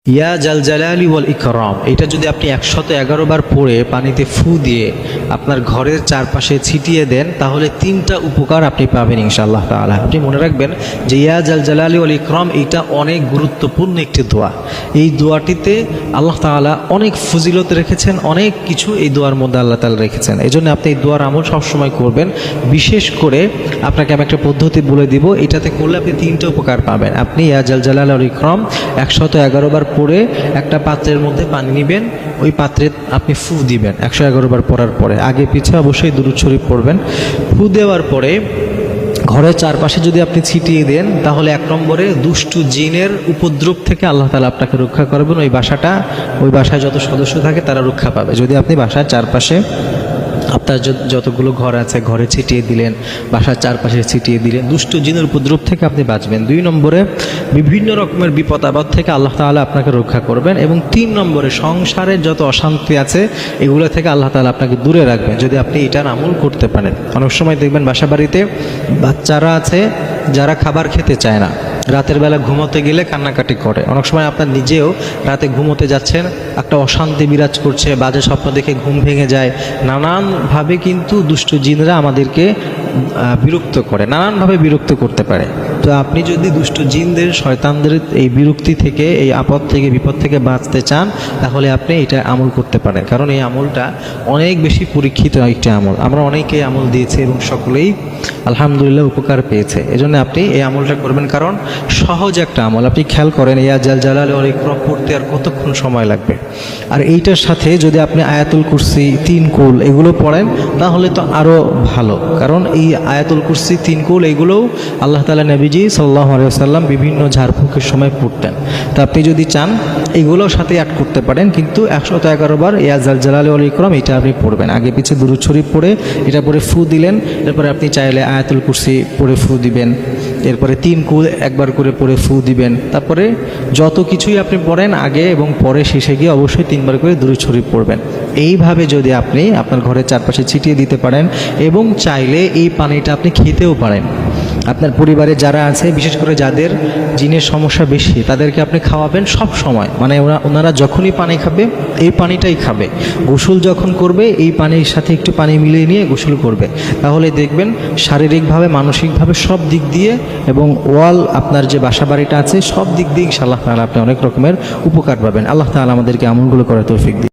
ইয়া জাল জালালি ওয়াল ইকরাম, এটা যদি আপনি 111 বার পড়ে পানিতে ফু দিয়ে আপনার ঘরের চারপাশে ছিটিয়ে দেন তাহলে 3টা উপকার আপনি পাবেন ইনশাআল্লাহ তাআলা। আপনি মনে রাখবেন যে ইয়া জাল জালালি ওয়াল ইকরাম এটা অনেক গুরুত্বপূর্ণ একটি দোয়া। এই দোয়াটিতে আল্লাহ তাআলা অনেক ফজিলত রেখেছেন, অনেক কিছু এই দোয়ার মধ্যে আল্লাহ তাআলা রেখেছেন। এই জন্য আপনি এই দোয়ার আমল সবসময় করবেন। বিশেষ করে আপনাকে আমি একটা পদ্ধতি বলে দিব, এটাতে করলে আপনি 3টা উপকার পাবেন। আপনি ইয়া জাল জালালি ওয়াল ইকরাম 111 বার পরে একটা পাত্রের মধ্যে পানি নেবেন, ওই পাত্রে আপনি ফু দিবেন 111 বার পড়ার পরে। আগে পিছে অবশ্যই দুরূদ শরীফ পড়বেন। ফু দেওয়ার পরে ঘরের চারপাশে যদি আপনি ছিটিয়ে দেন তাহলে 1 নম্বরে দুষ্টু জিনের উপদ্রব থেকে আল্লাহ তাআলা আপনাকে রক্ষা করবেন। ওই বাসায় যত সদস্য থাকে তারা রক্ষা পাবে। যদি আপনি বাসার চারপাশে আপনার যতগুলো ঘর আছে ঘরে ছিটিয়ে দিলেন, বাসার চারপাশে ছিটিয়ে দিলেন, দুষ্ট জিনের উপদ্রব থেকে আপনি বাঁচবেন। 2 নম্বরে বিভিন্ন রকমের বিপদ আপদ থেকে আল্লাহ তাআলা আপনাকে রক্ষা করবেন। এবং 3 নম্বরে সংসারের যত অশান্তি আছে এগুলো থেকে আল্লাহ তাআলা আপনাকে দূরে রাখবেন যদি আপনি এটার আমল করতে পারেন। অনেক সময় দেখবেন বাসা বাড়িতে বাচ্চারা আছে যারা খাবার খেতে চায় না, রাতের বেলা ঘুমোতে গেলে কান্নাকাটি করে। অনেক সময় আপনার নিজেও রাতে ঘুমোতে যাচ্ছেন, একটা অশান্তি বিরাজ করছে, বাজে স্বপ্ন দেখে ঘুম ভেঙে যায়। নানানভাবে কিন্তু দুষ্ট জিনরা আমাদেরকে বিরক্ত করে, নানানভাবে বিরক্ত করতে পারে। তো আপনি যদি দুষ্ট জিনদের শয়তানদের এই বিরক্তি থেকে, এই আপদ থেকে, বিপদ থেকে বাঁচতে চান তাহলে আপনি এটা আমল করতে পারেন। কারণ এই আমলটা অনেক বেশি পরীক্ষিত একটি আমল। আমরা অনেকেই আমল দিয়েছি এবং সকলেই আলহামদুলিল্লাহ উপকার পেয়েছে। এজন্য আপনি এই আমলটা করবেন, কারণ সহজ একটা আমল। আপনি খেয়াল করেন ইয়া জাল জালালি ওয়াল ইকরাম পড়তে আর কতক্ষণ সময় লাগবে। আর এইটার সাথে যদি আপনি আয়াতুল কুরসি 3 কুল এগুলো পড়েন তাহলে তো আরও ভালো। কারণ এই আয়াতুল কুরসি 3 কুল এগুলোও আল্লাহ তাআলা নবীজি সাল্লাল্লাহু আলাইহি ওয়াসাল্লাম বিভিন্ন ঝাড়ফুঁকের সময় পড়তেন। তো আপনি যদি চান এগুলোর সাথে অ্যাড করতে পারেন, কিন্তু 111 বার ইয়া জাল জালালি ওয়াল ইকরাম এটা আপনি পড়বেন। আগে পিছে দুরূদ শরীফ পড়ে এটা পরে ফু দিলেন, এরপরে আপনি চাইলে আয়াতুল কুরসি পড়ে ফু দিবেন, এরপরে 3 কুল একবার করে পড়ে ফু দিবেন। তারপরে যত কিছুই আপনি পড়েন আগে এবং পরে শেষে গিয়ে অবশ্যই 3 বার করে দুরূদ শরীফ পড়বেন। এইভাবে যদি আপনি আপনার ঘরের চারপাশে ছিটিয়ে দিতে পারেন এবং চাইলে এই পানিটা আপনি খেতেও পারেন। আপনার পরিবারে যারা আছে, বিশেষ করে যাদের জিনের সমস্যা বেশি, তাদেরকে আপনি খাওয়াবেন সব সময়। মানে ওনারা যখনই পানি খাবে এই পানিটাই খাবে। গোসল যখন করবে এই পানির সাথে একটু পানি মিলিয়ে নিয়ে গোসল করবে। তাহলে দেখবেন শারীরিকভাবে, মানসিকভাবে সব দিক দিয়ে এবং আপনার যে বাসা বাড়িটা আছে সব দিক দিয়ে ইনশাআল্লাহ তাআলা আপনি অনেক রকমের উপকার পাবেন। আল্লাহ তাআলা আমাদেরকে আমলগুলো করার তৌফিক দিন।